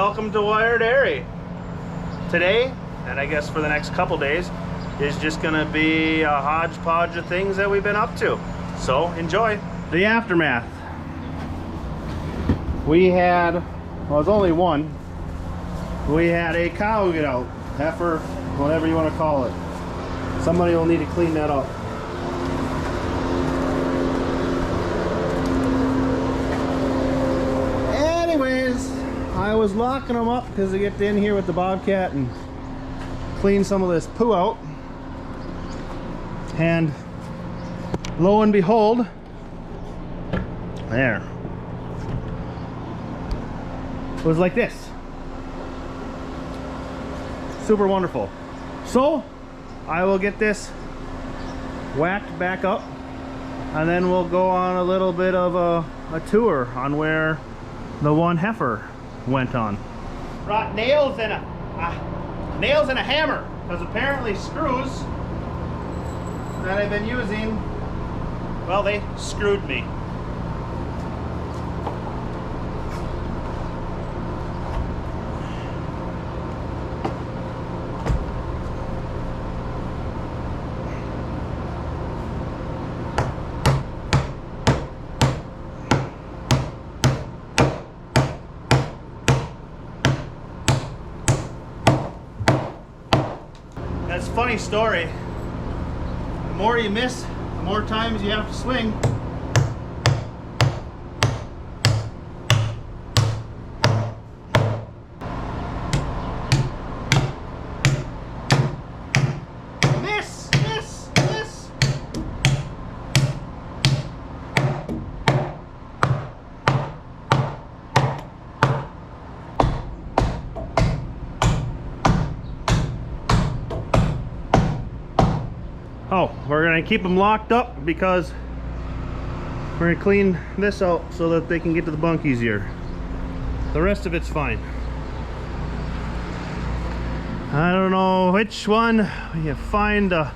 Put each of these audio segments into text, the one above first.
welcome to Wire Dairy. Today, and I guess for the next couple days, is just gonna be a hodgepodge of things that we've been up to. So enjoy. The aftermath. We had, well, it was only one. We had a cow get out, heifer, whatever you want to call it. Somebody will need to clean that up. Anyways, I was locking them up because I get in here with the bobcat and clean some of this poo out. And lo and behold, there. It was like this. Super wonderful. So I will get this whacked back up and then we'll go on a little bit of a tour on where the one heifer went on. Brought nails and a hammer, because apparently screws that I've been using, well, they screwed me. That's a funny story. The more you miss, the more times you have to swing. Miss, miss, miss. Oh, we're gonna keep them locked up because we're gonna clean this out so that they can get to the bunk easier. The rest of it's fine. I don't know which one you find the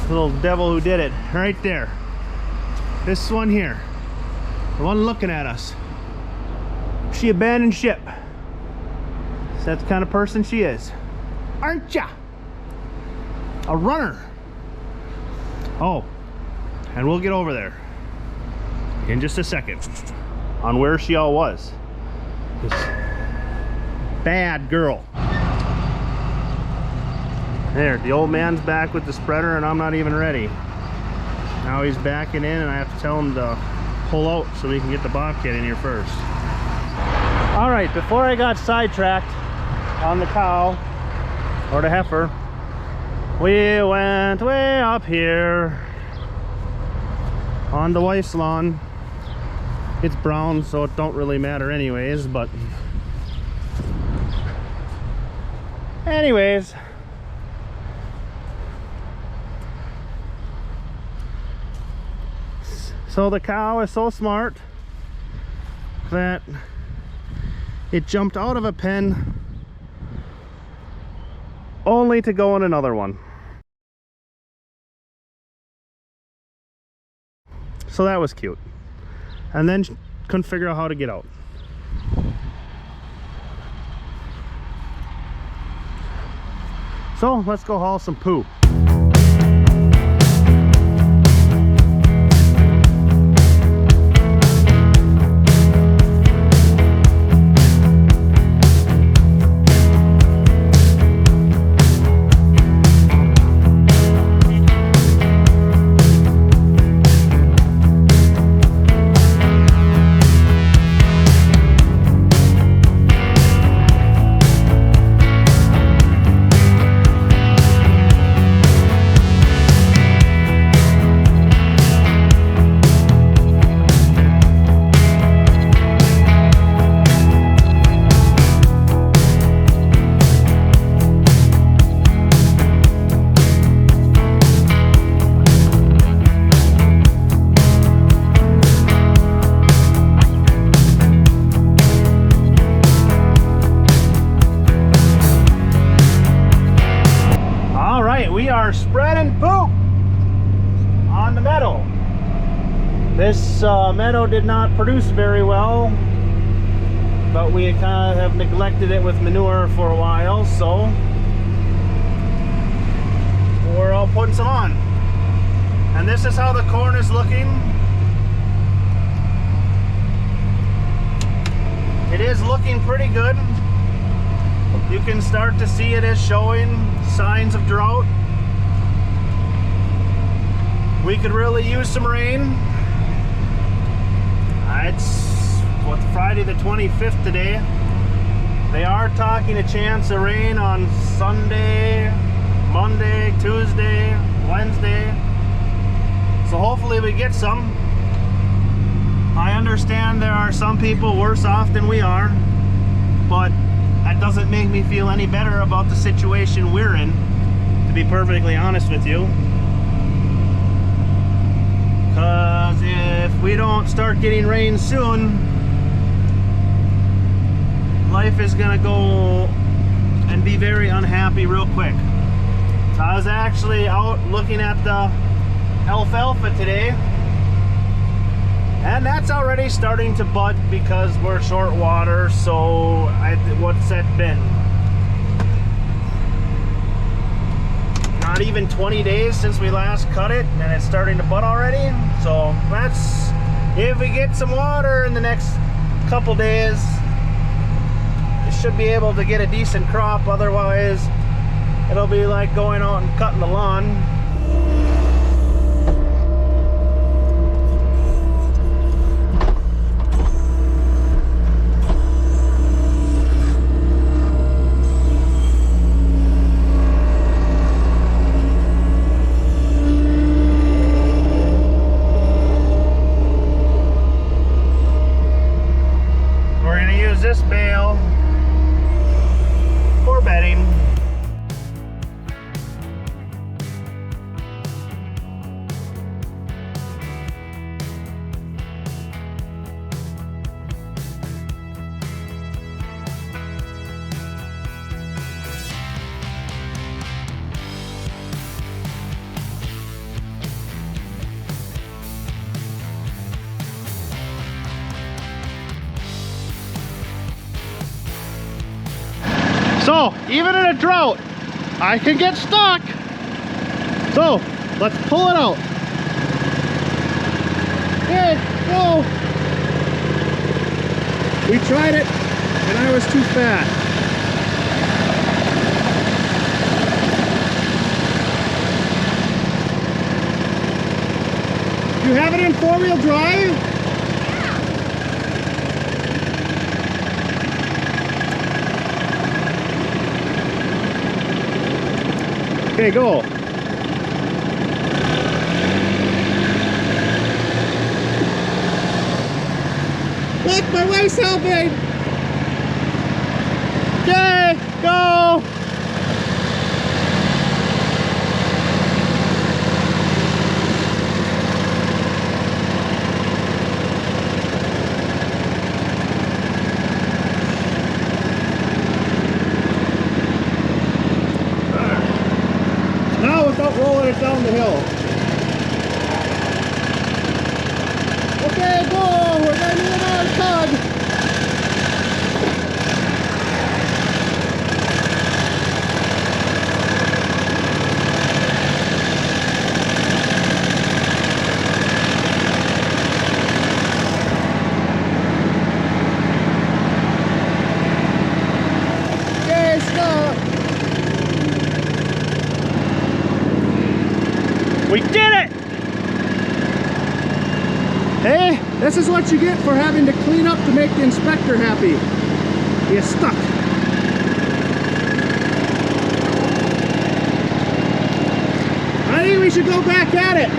little devil who did it. Right there. This one here. The one looking at us. She abandoned ship. That's the kind of person she is. Aren't ya? A runner. Oh, and we'll get over there in just a second on where she all was. This bad girl. There, the old man's back with the spreader and I'm not even ready. Now he's backing in and I have to tell him to pull out so we can get the bobcat in here first. All right, before I got sidetracked on the cow or the heifer, we went way up here on the wife's lawn. It's brown, so it don't really matter anyways, but anyways, so the cow is so smart that it jumped out of a pen only to go in another one. So that was cute. And then couldn't figure out how to get out. So let's go haul some poo. We are spreading poop on the meadow. This meadow did not produce very well but we kind of have neglected it with manure for a while, so we're all putting some on. And this is how the corn is looking. It is looking pretty good. You can start to see it is showing signs of drought. We could really use some rain. It's Friday the 25th today. They are talking a chance of rain on Sunday, Monday, Tuesday, Wednesday. So hopefully we get some. I understand there are some people worse off than we are, but that doesn't make me feel any better about the situation we're in, to be perfectly honest with you. Because if we don't start getting rain soon, life is gonna go and be very unhappy real quick. So I was actually out looking at the alfalfa today, and that's already starting to bud because we're short water. So what's that been? Not even 20 days since we last cut it, and it's starting to bud already. So that's, if we get some water in the next couple days, we should be able to get a decent crop. Otherwise, it'll be like going out and cutting the lawn. This bale for bedding. So, even in a drought, I can get stuck. So, let's pull it out. Hey, go. We tried it, and I was too fat. You have it in four-wheel drive? Okay, go. Look, my wife's helping. Okay, go. Rolling it down the hill. Okay, go! We're gonna need another tug. Okay, stop. We did it! Hey, this is what you get for having to clean up to make the inspector happy. You're stuck. I think we should go back at it.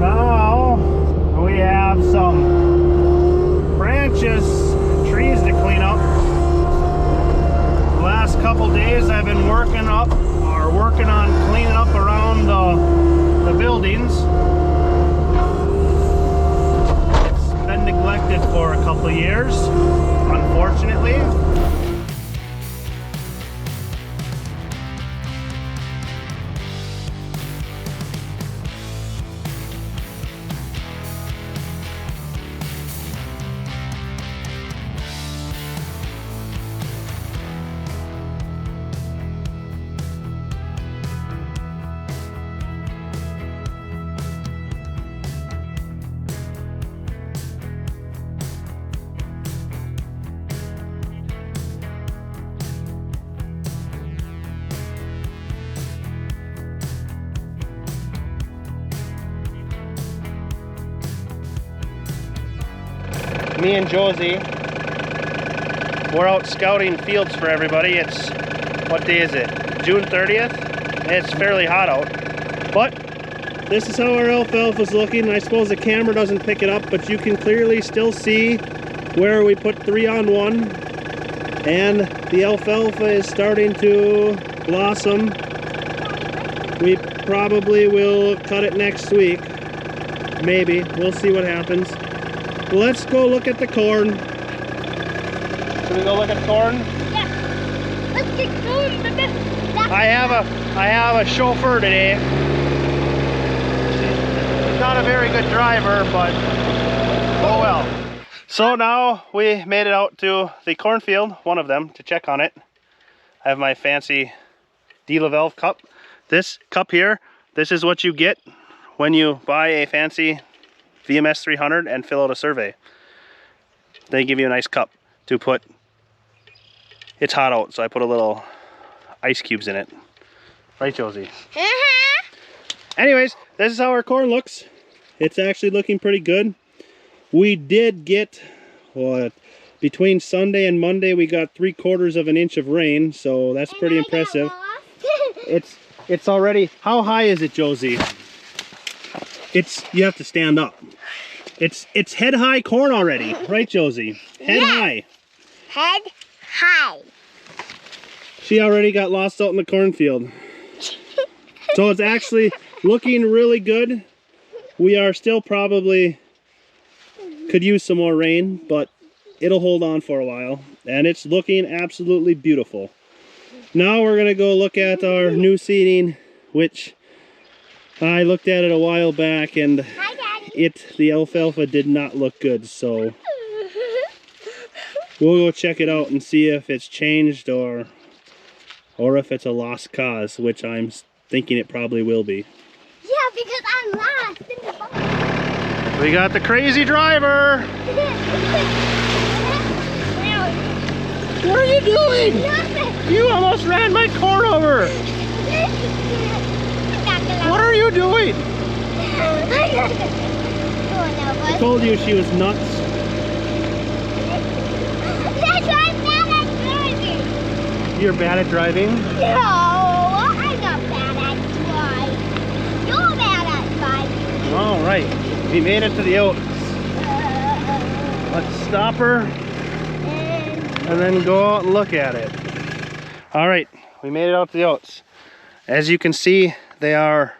Now, we have some branches, trees to clean up. The last couple days I've been working on cleaning up around the buildings. It's been neglected for a couple of years, unfortunately. me and Josie, we're out scouting fields for everybody. It's, what day is it? June 30th? It's fairly hot out. But this is how our alfalfa's looking. I suppose the camera doesn't pick it up, but you can clearly still see where we put 3 on 1. And the alfalfa is starting to blossom. We probably will cut it next week. Maybe. We'll see what happens. Let's go look at the corn. Should we go look at corn? Yeah. Let's get corn, baby. I have a chauffeur today. She's not a very good driver, but oh well. So now we made it out to the cornfield, one of them, to check on it. I have my fancy De La Valve cup. This cup here, this is what you get when you buy a fancy VMS 300 and fill out a survey. They give you a nice cup to put. It's hot out, so I put a little ice cubes in it. Right, Josie? Anyways, this is how our corn looks. It's actually looking pretty good. We did get, what, between Sunday and Monday, we got 3/4 of an inch of rain, so that's pretty impressive. It's already, how high is it, Josie? You have to stand up. It's head high corn already, right, Josie? Head high. Head high. She already got lost out in the cornfield. So it's actually looking really good. We are still probably could use some more rain, but it'll hold on for a while. And it's looking absolutely beautiful. Now we're gonna go look at our new seeding, which I looked at it a while back, and the alfalfa did not look good, so we'll go check it out and see if it's changed or if it's a lost cause, which I'm thinking it probably will be. Yeah, because I'm lost in the box. We got the crazy driver! What are you doing? Nothing. You almost ran my corn over! What are you doing? I told you she was nuts. That's why I'm bad at driving. You're bad at driving? No, I'm not bad at driving. You're bad at driving. All right, we made it to the oats. Let's stop her and then go out and look at it. All right, we made it out to the oats. As you can see, they are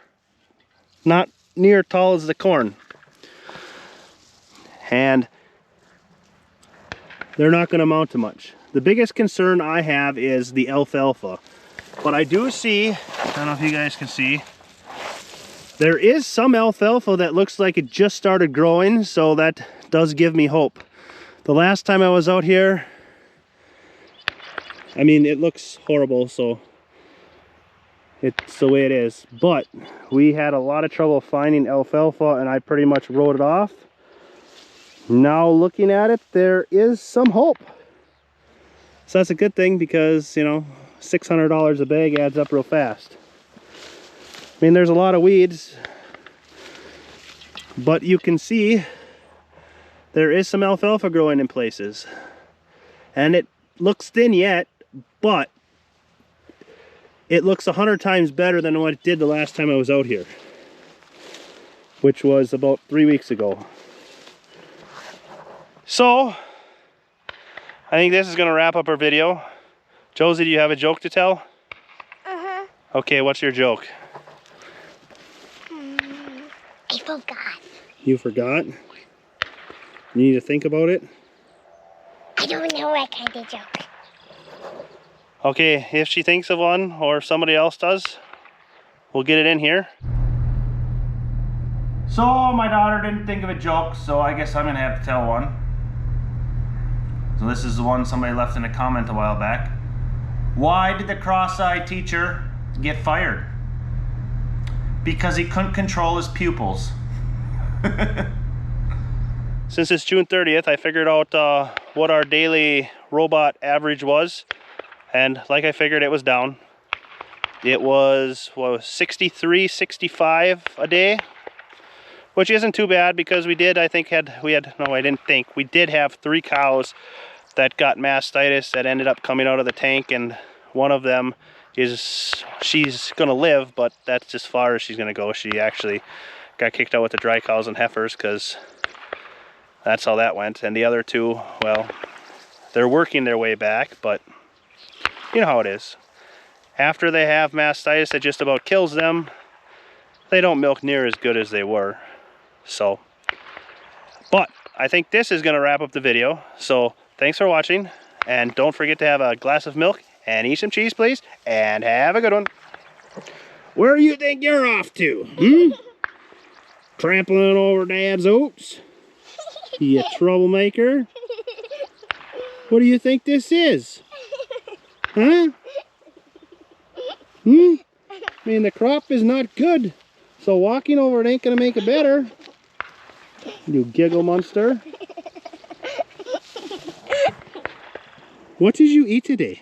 not near tall as the corn. And they're not going to amount to much. The biggest concern I have is the alfalfa. But I do see, I don't know if you guys can see, there is some alfalfa that looks like it just started growing, so that does give me hope. The last time I was out here, I mean, it looks horrible, so it's the way it is. But we had a lot of trouble finding alfalfa, and I pretty much wrote it off. Now looking at it, there is some hope. So that's a good thing, because, you know, $600 a bag adds up real fast. I mean, there's a lot of weeds, but you can see there is some alfalfa growing in places. And it looks thin yet, but it looks 100 times better than what it did the last time I was out here, which was about 3 weeks ago. So, I think this is going to wrap up our video. Josie, do you have a joke to tell? Uh-huh. Okay, what's your joke? I forgot. You forgot? You need to think about it? I don't know what kind of joke. Okay, if she thinks of one, or if somebody else does, we'll get it in here. So, my daughter didn't think of a joke, so I guess I'm going to have to tell one. So this is the one somebody left in a comment a while back. Why did the cross-eyed teacher get fired? Because he couldn't control his pupils. Since it's June 30th, I figured out what our daily robot average was. And like I figured, it was down. It was, what was 63, 65 a day. which isn't too bad because we did, I think, we did have 3 cows that got mastitis that ended up coming out of the tank, and one of them she's gonna live, but that's as far as she's gonna go. She actually got kicked out with the dry cows and heifers because that's how that went. And the other 2, well, they're working their way back, but you know how it is. After they have mastitis that just about kills them, they don't milk near as good as they were. So, but I think this is gonna wrap up the video. So thanks for watching, and don't forget to have a glass of milk and eat some cheese, please, and have a good one. Where do you think you're off to? Trampling over Dad's oats? You troublemaker. What do you think this is? Huh? I mean, the crop is not good, so walking over it ain't gonna make it better. You giggle monster. What did you eat today?